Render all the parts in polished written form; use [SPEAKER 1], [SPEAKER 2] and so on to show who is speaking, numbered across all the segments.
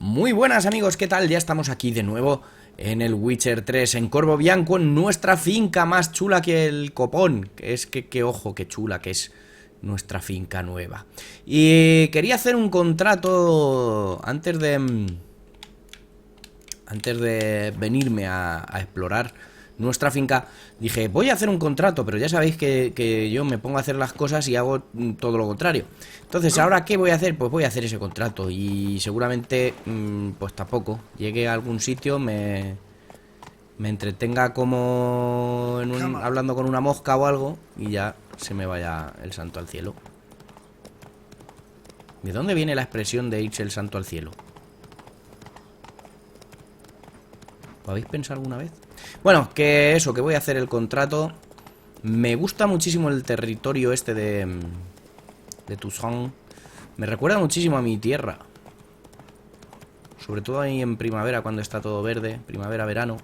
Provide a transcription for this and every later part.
[SPEAKER 1] Muy buenas amigos, ¿qué tal? Ya estamos aquí de nuevo en el Witcher 3, en Corvo Bianco, en nuestra finca más chula que el copón. Que ojo, qué chula que es nuestra finca nueva. Y quería hacer un contrato antes de venirme a explorar nuestra finca. Dije, voy a hacer un contrato, pero ya sabéis que yo me pongo a hacer las cosas y hago todo lo contrario. Entonces, ¿ahora qué voy a hacer? Pues voy a hacer ese contrato y seguramente, pues tampoco llegue a algún sitio, me entretenga como hablando con una mosca o algo y ya se me vaya el santo al cielo. ¿De dónde viene la expresión de irse el santo al cielo? ¿Lo habéis pensado alguna vez? Bueno, que eso, que voy a hacer el contrato. Me gusta muchísimo el territorio este de Toussaint. Me recuerda muchísimo a mi tierra. Sobre todo ahí en primavera, cuando está todo verde. Primavera, verano.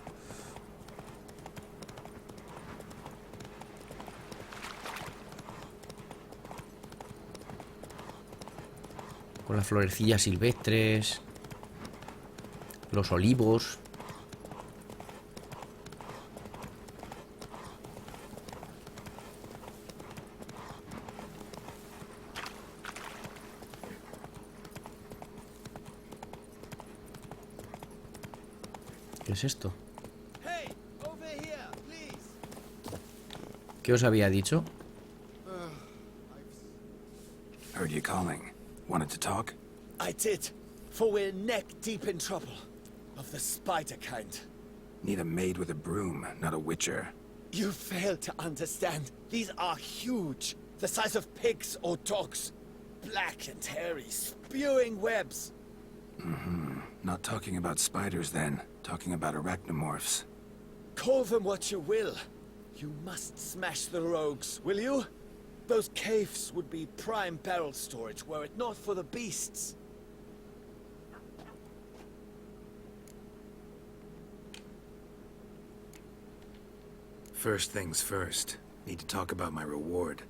[SPEAKER 1] Con las florecillas silvestres. Los olivos. ¿Qué es esto? ¿Qué os había dicho?
[SPEAKER 2] Heard you calling. Wanted to talk?
[SPEAKER 3] I did, for we're neck deep in trouble. Of the spider kind.
[SPEAKER 2] Need a maid with a broom, not a witcher.
[SPEAKER 3] You fail to understand. These are huge. The size of pigs or dogs. Black and hairy, spewing webs.
[SPEAKER 2] Not talking about spiders then. Talking about arachnomorphs.
[SPEAKER 3] Call them what you will. You must smash the rogues, will you? Those caves would be prime barrel storage were it not for the beasts.
[SPEAKER 2] First things first. Need to talk about my reward.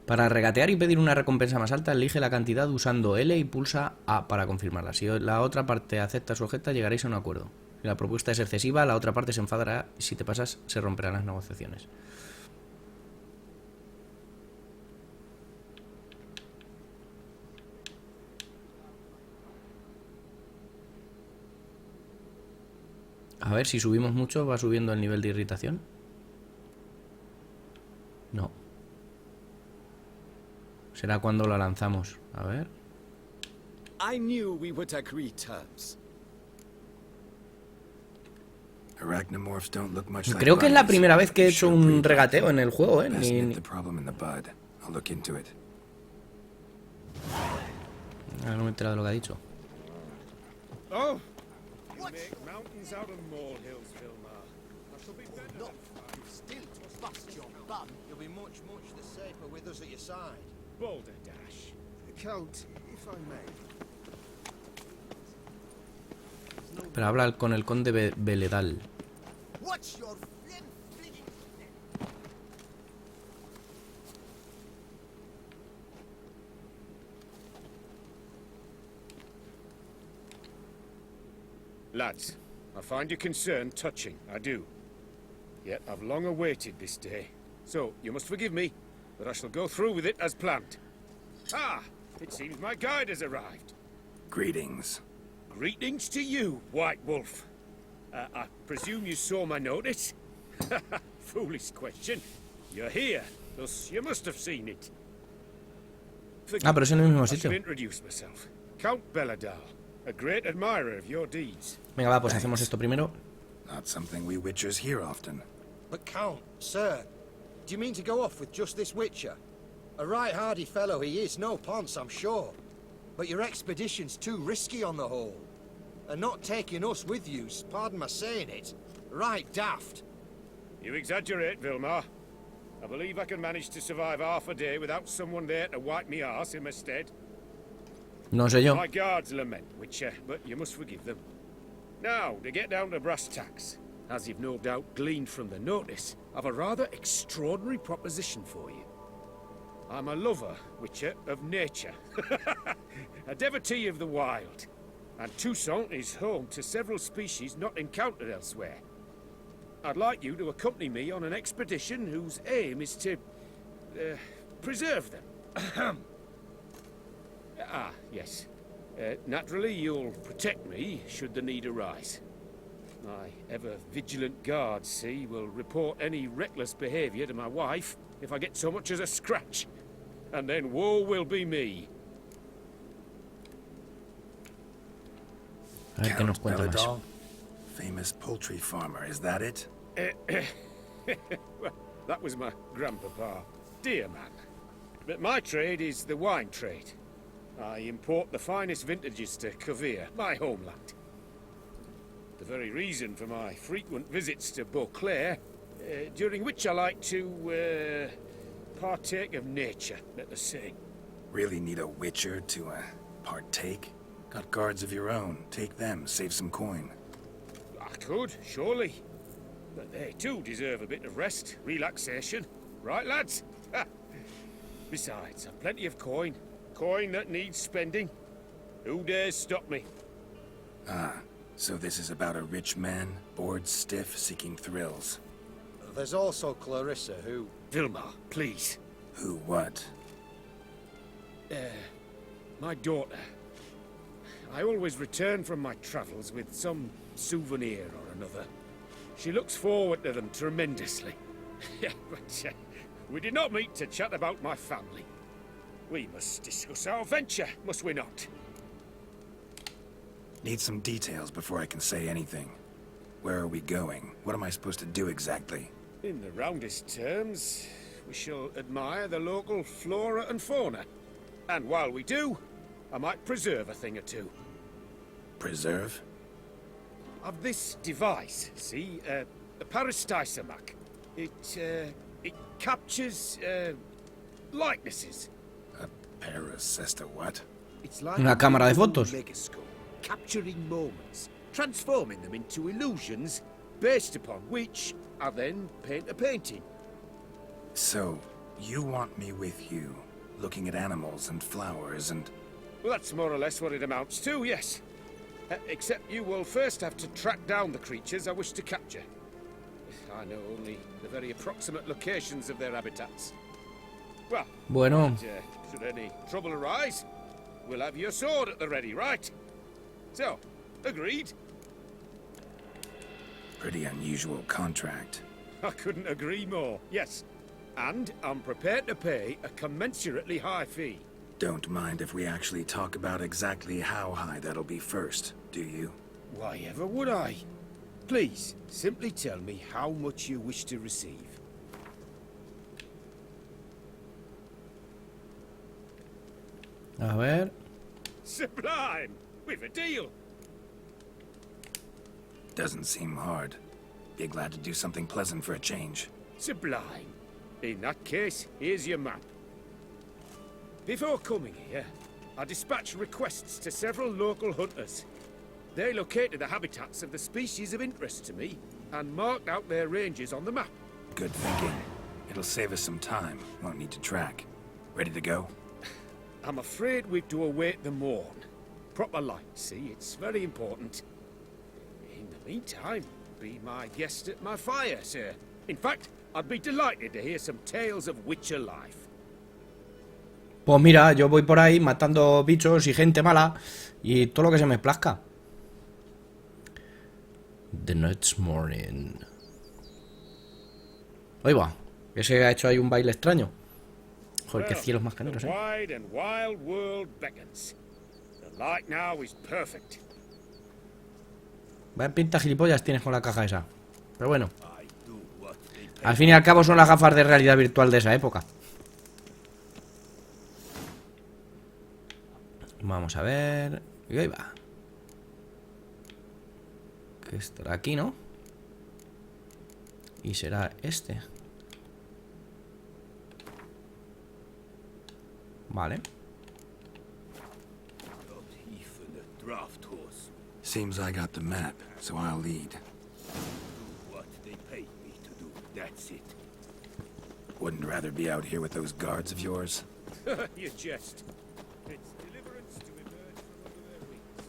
[SPEAKER 1] Para regatear y pedir una recompensa más alta, elige la cantidad usando L y pulsa A para confirmarla. Si la otra parte acepta su oferta, llegaréis a un acuerdo. Si la propuesta es excesiva, la otra parte se enfadará y si te pasas, se romperán las negociaciones. A ver, si subimos mucho, ¿va subiendo el nivel de irritación? No. Será cuando la lanzamos. A ver.
[SPEAKER 3] I knew we would agree terms.
[SPEAKER 2] Arachnomorphs don't look much like
[SPEAKER 1] Creo que es la
[SPEAKER 2] lions.
[SPEAKER 1] primera vez que he hecho
[SPEAKER 2] Sure
[SPEAKER 1] un
[SPEAKER 2] breed
[SPEAKER 1] regateo en el juego,
[SPEAKER 2] Best nip the problem in the bud. I'll look into it.
[SPEAKER 1] No me he enterado de lo que ha dicho.
[SPEAKER 4] Oh! You make mountains out of molehills, Vilmar. I shall be better.
[SPEAKER 5] Not you still bust your bum. You'll be much the safer with us at your side.
[SPEAKER 4] Boulder Dash.
[SPEAKER 5] Count, if I may.
[SPEAKER 1] Pero habla con el conde Beledal.
[SPEAKER 5] What's your
[SPEAKER 4] Lads, I find your concern touching, I do. Yet I've long awaited this day. So, you must forgive me, but I shall go through with it as planned. Ah! It seems my guide has arrived.
[SPEAKER 2] Greetings.
[SPEAKER 4] Greetings to you, White Wolf. I presume you saw my notice? Foolish question. You're here, thus you must have seen it.
[SPEAKER 1] Ah, pero es en el mismo
[SPEAKER 4] I should
[SPEAKER 1] sitio.
[SPEAKER 4] introduce myself. Count Beladal, a great admirer of your deeds.
[SPEAKER 1] Venga, va, pues hacemos esto primero.
[SPEAKER 2] Not something we witchers hear often.
[SPEAKER 5] But Count, sir, do you mean to go off with just this witcher? A right hardy fellow he is, no ponce, I'm sure. But your expedition's too risky on the whole. And not taking us with you's, pardon my saying it, right daft.
[SPEAKER 4] You exaggerate, Vilmar. I believe I can manage to survive half a day without someone there to wipe me arse in my stead.
[SPEAKER 1] No sé yo.
[SPEAKER 4] My guards lament, Witcher, but you must forgive them. Now, to get down to brass tacks, as you've no doubt gleaned from the notice, I've a rather extraordinary proposition for you. I'm a lover, Witcher, of nature. A devotee of the wild. And Toussaint is home to several species not encountered elsewhere. I'd like you to accompany me on an expedition whose aim is to... preserve them. Yes. Naturally, you'll protect me should the need arise. My ever-vigilant guards, see, will report any reckless behavior to my wife if I get so much as a scratch. And then woe will be me.
[SPEAKER 1] A ver qué nos cuenta más.
[SPEAKER 2] Belladol, famous poultry farmer, is that it?
[SPEAKER 4] Well, that was my grandpapa. Dear man. But my trade is the wine trade. I import the finest vintages to Caza, my homeland. The very reason for my frequent visits to Beauclair, during which I like to, partake of nature, let us say.
[SPEAKER 2] Really need a witcher to, partake? Got guards of your own. Take them, save some coin.
[SPEAKER 4] I could, surely. But they too deserve a bit of rest, relaxation. Right, lads? Besides, I've plenty of coin. Coin that needs spending. Who dares stop me?
[SPEAKER 2] Ah, so this is about a rich man, bored stiff, seeking thrills.
[SPEAKER 5] There's also Clarissa, who...
[SPEAKER 4] Vilma, please.
[SPEAKER 2] Who what?
[SPEAKER 4] My daughter. I always return from my travels with some souvenir or another. She looks forward to them tremendously. But we did not meet to chat about my family. We must discuss our venture, must we not?
[SPEAKER 2] Need some details before I can say anything. Where are we going? What am I supposed to do exactly?
[SPEAKER 4] In the roundest terms, we shall admire the local flora and fauna. And while we do, I might preserve a thing or two.
[SPEAKER 2] Preserve?
[SPEAKER 4] Of this device, see, a parastisomac. It captures, likenesses.
[SPEAKER 2] A parasesta what?
[SPEAKER 4] It's like
[SPEAKER 1] Una cámara de fotos.
[SPEAKER 4] megascope, capturing moments, transforming them into illusions, based upon which I then paint a painting.
[SPEAKER 2] So, you want me with you, looking at animals and flowers and...
[SPEAKER 4] Well, that's more or less what it amounts to, yes. Except you will first have to track down the creatures I wish to capture. I know only the very approximate locations of their habitats. Well,
[SPEAKER 1] Bueno,
[SPEAKER 4] should any trouble arise, we'll have your sword at the ready, right? So, agreed?
[SPEAKER 2] Pretty unusual contract.
[SPEAKER 4] I couldn't agree more, yes. And I'm prepared to pay a commensurately high fee.
[SPEAKER 2] Don't mind if we actually talk about exactly how high that'll be first, do you?
[SPEAKER 4] Why ever would I? Please, simply tell me how much you wish to receive.
[SPEAKER 1] a ver.
[SPEAKER 4] Sublime! We've a deal!
[SPEAKER 2] Doesn't seem hard. Be glad to do something pleasant for a change.
[SPEAKER 4] Sublime. In that case, here's your map. Before coming here, I dispatched requests to several local hunters. They located the habitats of the species of interest to me and marked out their ranges on the map.
[SPEAKER 2] Good thinking. It'll save us some time. Won't need to track. Ready to go?
[SPEAKER 4] I'm afraid we've to await the morn. Proper light, see? It's very important. In the meantime, be my guest at my fire, sir. In fact, I'd be delighted to hear some tales of Witcher life.
[SPEAKER 1] Pues mira, yo voy por ahí matando bichos y gente mala y todo lo que se me plazca. The next morning. Ahí va. Ese ha hecho ahí un baile extraño. Joder, qué cielos más caneros,
[SPEAKER 4] The wide and wild world beckons. The light now is perfect.
[SPEAKER 1] Vaya pinta gilipollas tienes con la caja esa. Pero bueno. Al fin y al cabo son las gafas de realidad virtual de esa época. Vamos a ver. Y ahí va. Que estará aquí, ¿no? Y será este. Vale.
[SPEAKER 2] Seems I got the map, so I'll lead. Wouldn't rather be out here with those guards of yours?
[SPEAKER 4] You jest. It's deliverance to emerge from under their wings.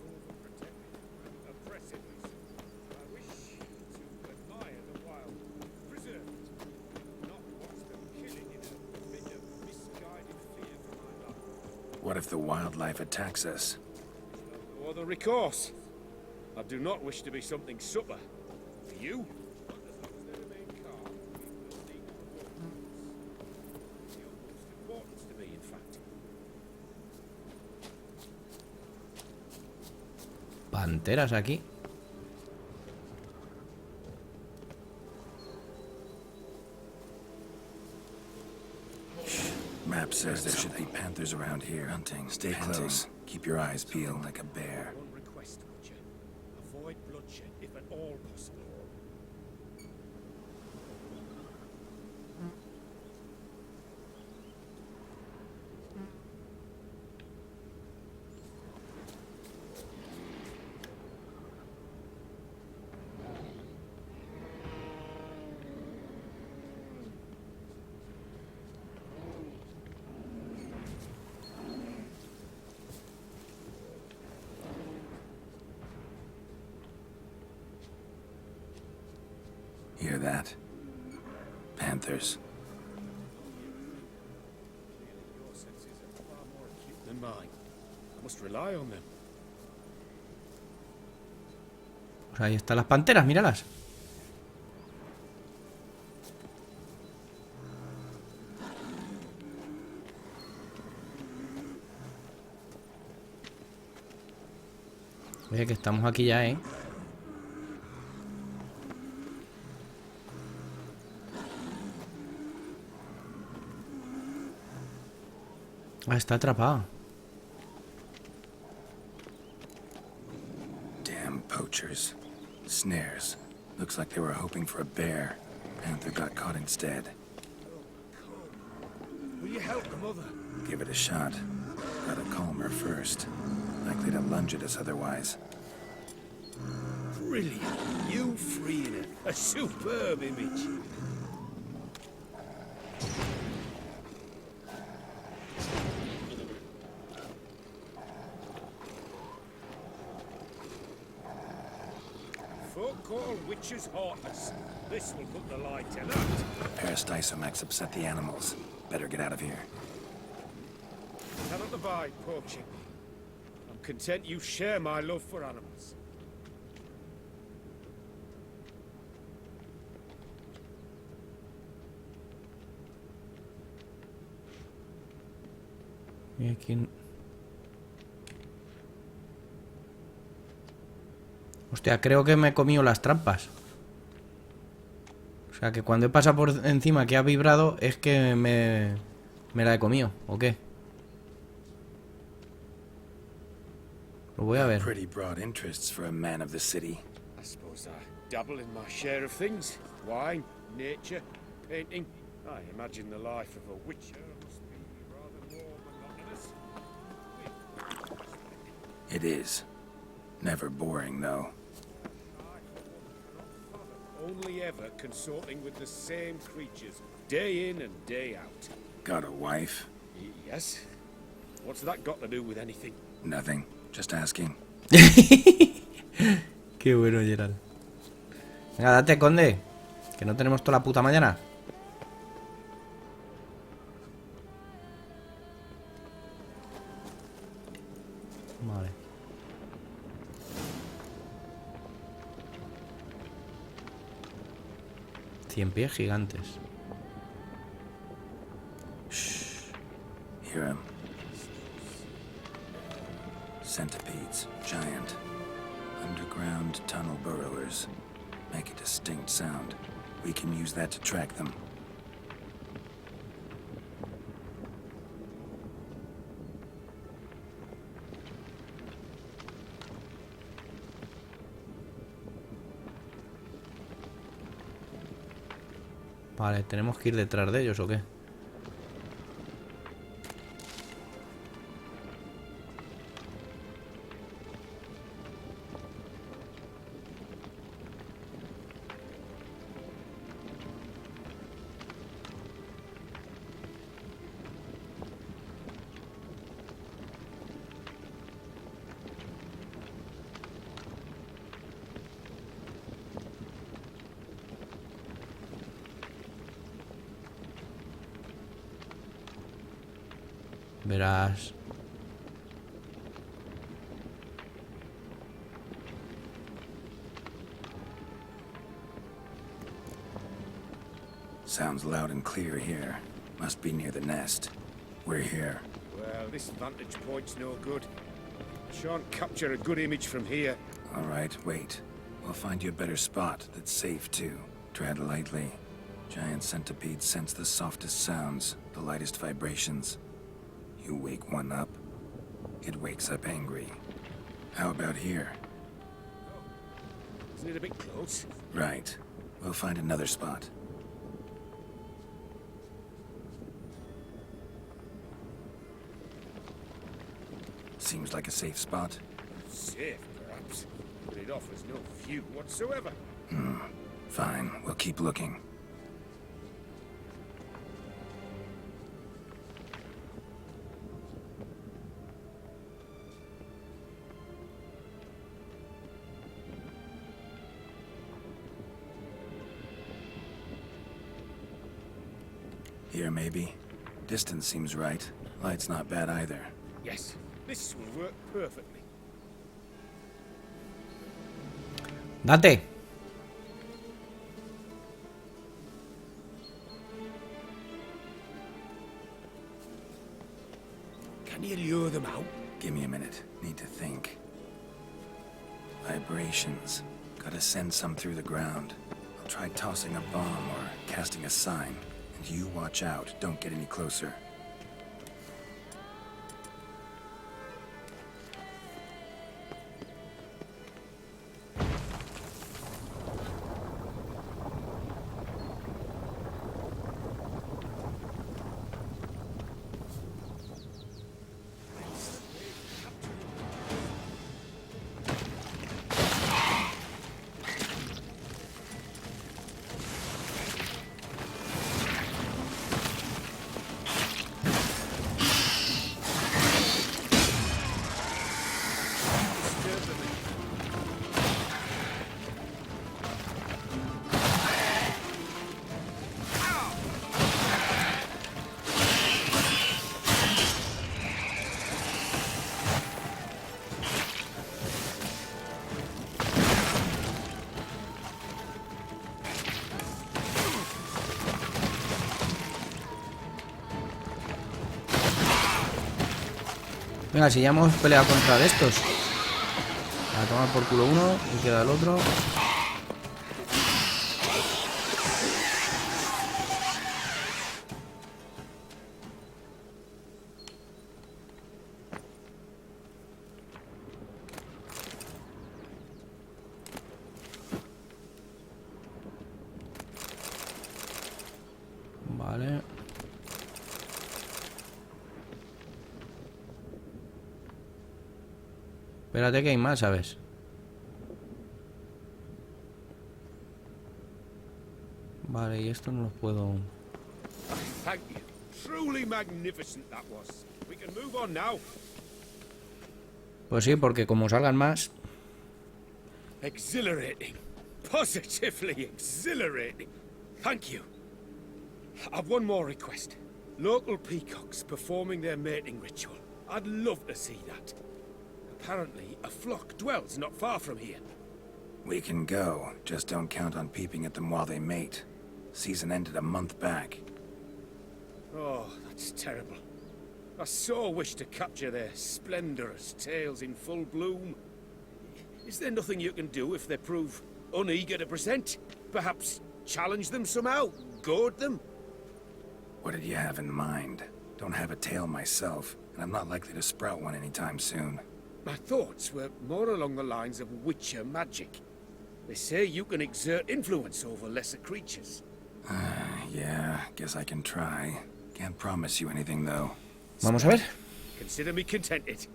[SPEAKER 4] Overprotected and oppressively so. I wish to admire the wild, preserve it, not watch them killing in a bit of misguided fear for my life.
[SPEAKER 2] What if the wildlife attacks us?
[SPEAKER 4] No other recourse. I do not wish to be something supper. For you? But as long as they remain calm, we will need the utmost importance to me, in fact.
[SPEAKER 1] Panteras aquí.
[SPEAKER 2] Map says there should be panthers around here. Hunting. Stay close. Keep your eyes peeled like a bear.
[SPEAKER 4] One request, Butcher. Avoid bloodshed, if at all possible.
[SPEAKER 2] Hear that? Panthers.
[SPEAKER 4] Your senses are far more acute than mine. I must rely on them.
[SPEAKER 1] Pues ahí están las panteras, míralas. Oye, que estamos aquí ya, ¿eh? Ah, está atrapada.
[SPEAKER 2] Damn poachers. Snares. Looks like they were hoping for a bear. Panther got caught instead.
[SPEAKER 4] Will you help the mother?
[SPEAKER 2] Give it a shot. Gotta calm her first. Likely to lunge at us otherwise.
[SPEAKER 4] Brilliant. You freeing her. A superb image. Folk call witches heartless. This will put the light in that.
[SPEAKER 2] Parastysomax upset the animals. Better get out of here.
[SPEAKER 4] Cannot abide poaching. I'm content you share my love for animals.
[SPEAKER 1] Y aquí... Hostia, creo que me he comido las trampas. O sea, que cuando he pasado por encima que ha vibrado es que me la he comido, ¿o qué? Lo voy a ver.
[SPEAKER 2] Pretty broad interests for a man of the city.
[SPEAKER 4] I suppose I dabble in my share of things. Wine, nature, painting. I imagine the life of a witcher must be rather more monotonous.
[SPEAKER 2] It is. Never boring, though.
[SPEAKER 4] I, for one, cannot fathom only ever consorting with the same creatures, day in and day out.
[SPEAKER 2] Got a wife?
[SPEAKER 4] Yes? What's that got to do with anything?
[SPEAKER 2] Nothing. Just asking.
[SPEAKER 1] Qué bueno, Geralt. Venga, date, conde. Que no tenemos toda la puta mañana. Vale. Cien pies gigantes.
[SPEAKER 2] Hear him. Centipedes. Giant. Underground tunnel burrowers. Make a distinct sound. We can use that to track them.
[SPEAKER 1] Vale, ¿tenemos que ir detrás de ellos o qué? Verás.
[SPEAKER 2] Sounds loud and clear here. Must be near the nest. We're here.
[SPEAKER 4] Well, this vantage point's no good. Shan't capture a good image from here.
[SPEAKER 2] All right, wait. We'll find you a better spot that's safe, too. Tread lightly. Giant centipedes sense the softest sounds, the lightest vibrations. You wake one up, it wakes up angry. How about here?
[SPEAKER 4] Isn't it a bit close?
[SPEAKER 2] Right. We'll find another spot. Seems like a safe spot.
[SPEAKER 4] Safe, perhaps, but it offers no view whatsoever.
[SPEAKER 2] Fine, we'll keep looking. Here, maybe. Distance seems right. Light's not bad either.
[SPEAKER 4] Yes, this will work perfectly.
[SPEAKER 1] Date.
[SPEAKER 4] Can you lure them out?
[SPEAKER 2] Give me a minute. Need to think. Vibrations. Gotta send some through the ground. I'll try tossing a bomb or casting a sign. And you watch out. Don't get any closer.
[SPEAKER 1] Venga, si ya hemos peleado contra de estos. A tomar por culo uno y queda el otro. Vale. Espérate que hay más, ¿sabes? Vale, y esto no lo puedo...
[SPEAKER 4] Thank you. Truly magnificent that was. We can move on now.
[SPEAKER 1] Pues sí, porque como salgan más...
[SPEAKER 4] Exhilarating. Positively exhilarating. Thank you. I've one more request. Local peacocks performing their mating ritual. I'd love to see that. Apparently, a flock dwells not far from here.
[SPEAKER 2] We can go. Just don't count on peeping at them while they mate. Season ended a month back.
[SPEAKER 4] Oh, that's terrible. I so wish to capture their splendorous tails in full bloom. Is there nothing you can do if they prove uneager to present? Perhaps challenge them somehow? Goad them?
[SPEAKER 2] What did you have in mind? Don't have a tail myself, and I'm not likely to sprout one anytime soon.
[SPEAKER 4] My thoughts were more along the lines of witcher magic. They say you can exert influence over lesser creatures.
[SPEAKER 2] Yeah, guess I can try. Can't promise you anything, though.
[SPEAKER 1] Vamos a ver.
[SPEAKER 4] Consider me contented.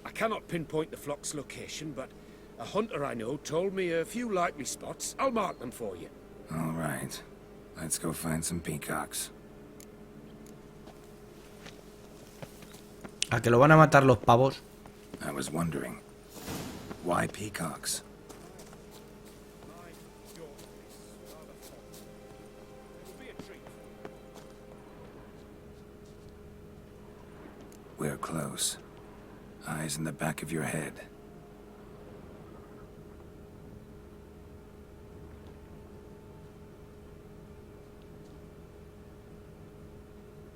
[SPEAKER 4] I cannot pinpoint the flock's location, but a hunter I know told me a few likely spots. I'll mark them for you.
[SPEAKER 2] All right. Let's go find some peacocks.
[SPEAKER 1] A que lo van a matar los pavos.
[SPEAKER 2] I was wondering, why peacocks? We're close. Eyes in the back of your head.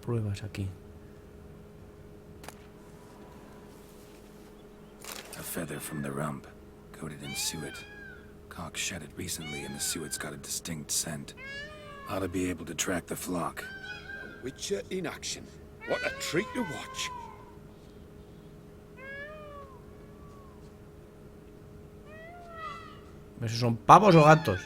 [SPEAKER 1] Pruebas aquí.
[SPEAKER 2] A feather from the rump, coated in suet. Cock shed it recently and the suet's got a distinct scent. Ought to be able to track the flock.
[SPEAKER 4] A witcher in action. What a treat to watch.
[SPEAKER 1] ¿Esos son pavos o gatos?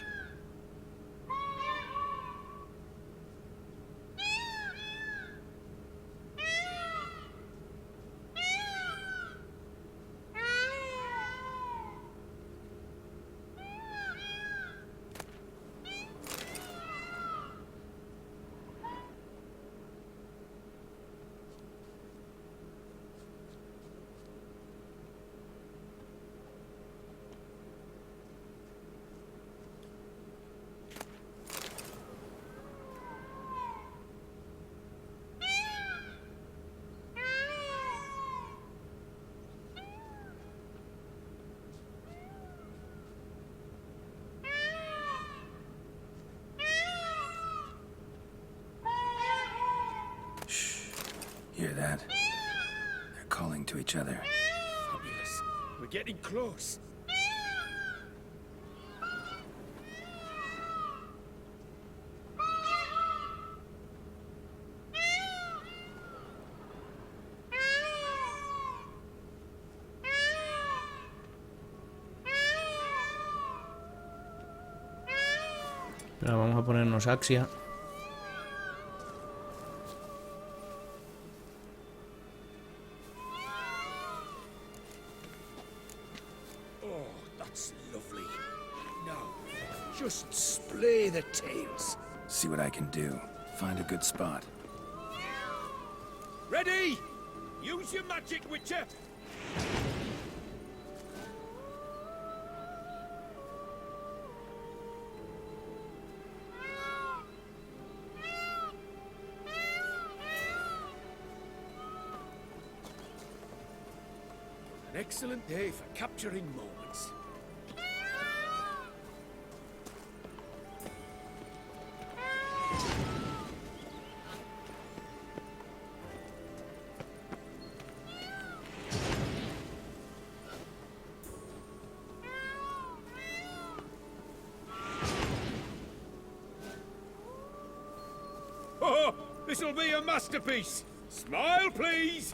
[SPEAKER 2] Hear that? They're calling to each other.
[SPEAKER 4] Fabulous. We're getting close.
[SPEAKER 1] Ahora vamos a ponernos Axia.
[SPEAKER 4] Just splay the tails.
[SPEAKER 2] See what I can do. Find a good spot.
[SPEAKER 4] Ready? Use your magic, Witcher. An excellent day for capturing moments. Oh, this'll be a masterpiece. Smile, please.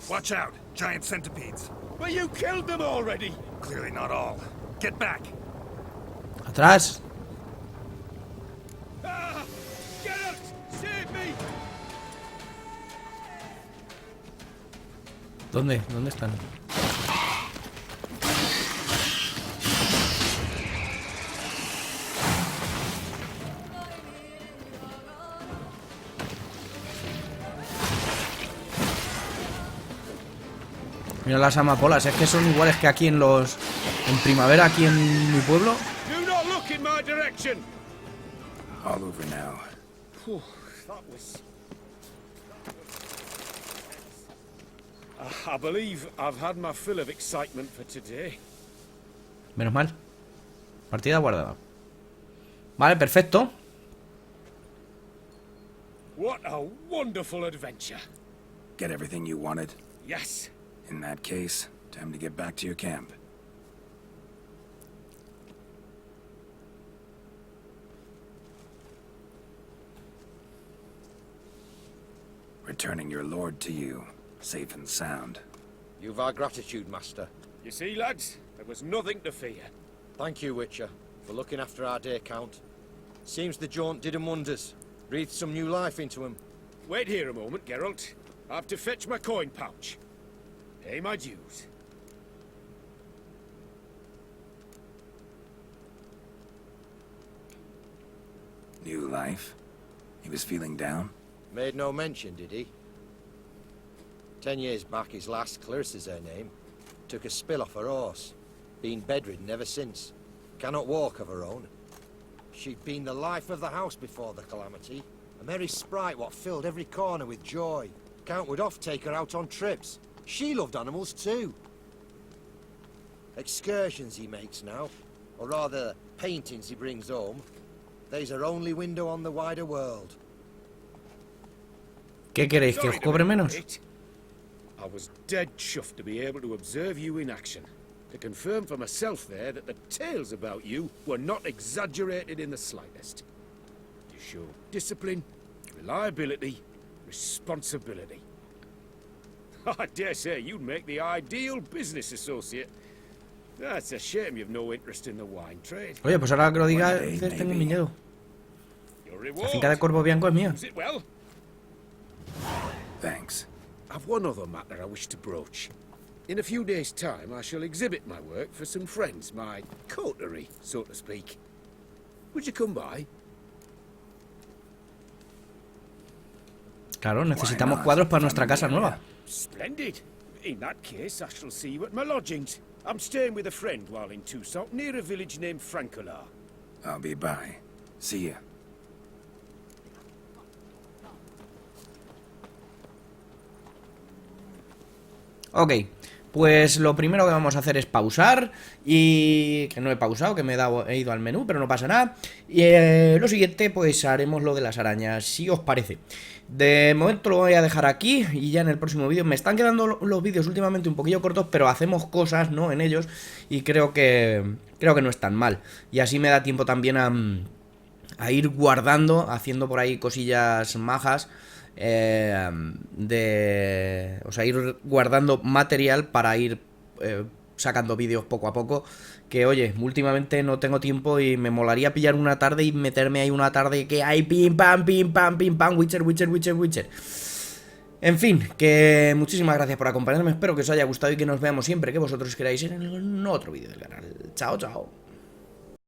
[SPEAKER 2] Watch out! Giant centipedes.
[SPEAKER 4] But you killed them already.
[SPEAKER 2] Clearly not all. Get back!
[SPEAKER 1] Atrás.
[SPEAKER 4] Ah! Geralt, save me!
[SPEAKER 1] ¿Dónde? ¿Dónde están? Mira las amapolas, es que son iguales que aquí en los... En primavera, aquí en mi pueblo.
[SPEAKER 4] Do not look in my direction.
[SPEAKER 2] All over now.
[SPEAKER 4] Whew, that was... I believe I've had my fill of excitement for today.
[SPEAKER 1] Menos mal. Partida guardada. Vale, perfecto.
[SPEAKER 4] What a wonderful adventure.
[SPEAKER 2] Get everything you wanted?
[SPEAKER 4] Yes.
[SPEAKER 2] In that case, time to get back to your camp. Returning your lord to you, safe and sound.
[SPEAKER 5] You've our gratitude, Master.
[SPEAKER 4] You see, lads, there was nothing to fear.
[SPEAKER 5] Thank you, Witcher, for looking after our day count. Seems the jaunt did him wonders. Breathed some new life into him.
[SPEAKER 4] Wait here a moment, Geralt. I have to fetch my coin pouch. Pay my dues.
[SPEAKER 2] New life? He was feeling down?
[SPEAKER 5] Made no mention, did he? 10 years back, his last, Clarissa's her name, took a spill off her horse. Been bedridden ever since. Cannot walk of her own. She'd been the life of the house before the calamity. A merry sprite what filled every corner with joy. Count would oft take her out on trips. She loved animals too. Excursions he makes now, or rather, paintings he brings home. They's her only window on the wider world.
[SPEAKER 1] ¿Qué queréis? ¿Que os cobre menos?
[SPEAKER 4] I was dead chuffed to be able to observe you in action. To confirm for myself there that the tales about you were not exaggerated in the slightest. You show discipline, reliability, responsibility. I dare say you'd make the ideal business associate. That's a shame you've no interest in the wine trade.
[SPEAKER 1] Oye, pues ahora que lo diga, tengo un viñedo. La finca de Corvo Bianco es mía.
[SPEAKER 4] Is it well?
[SPEAKER 2] Thanks.
[SPEAKER 4] I've one other matter I wish to broach. In a few days' time, I shall exhibit my work for some friends, my coterie, so to speak. Would you come by?
[SPEAKER 1] Claro, necesitamos cuadros para nuestra casa nueva.
[SPEAKER 4] Splendid. In that case, I shall see you at my lodgings. I'm staying with a friend while in Toussaint, near a village named Francolar.
[SPEAKER 2] I'll be by. See ya.
[SPEAKER 1] Ok, pues lo primero que vamos a hacer es pausar. Y que no he pausado, que he ido al menú, pero no pasa nada. Y lo siguiente, pues haremos lo de las arañas, si os parece. De momento lo voy a dejar aquí y ya en el próximo vídeo. Me están quedando los vídeos últimamente un poquillo cortos, pero hacemos cosas, ¿no?, en ellos. Y creo que no es tan mal. Y así me da tiempo también a ir guardando, haciendo por ahí cosillas majas. O sea, ir guardando material para ir sacando vídeos poco a poco. Que oye, últimamente no tengo tiempo y me molaría pillar una tarde y meterme ahí una tarde que hay pim pam, Witcher. En fin, que muchísimas gracias por acompañarme. Espero que os haya gustado y que nos veamos siempre que vosotros queráis en otro vídeo del canal. Chao, chao.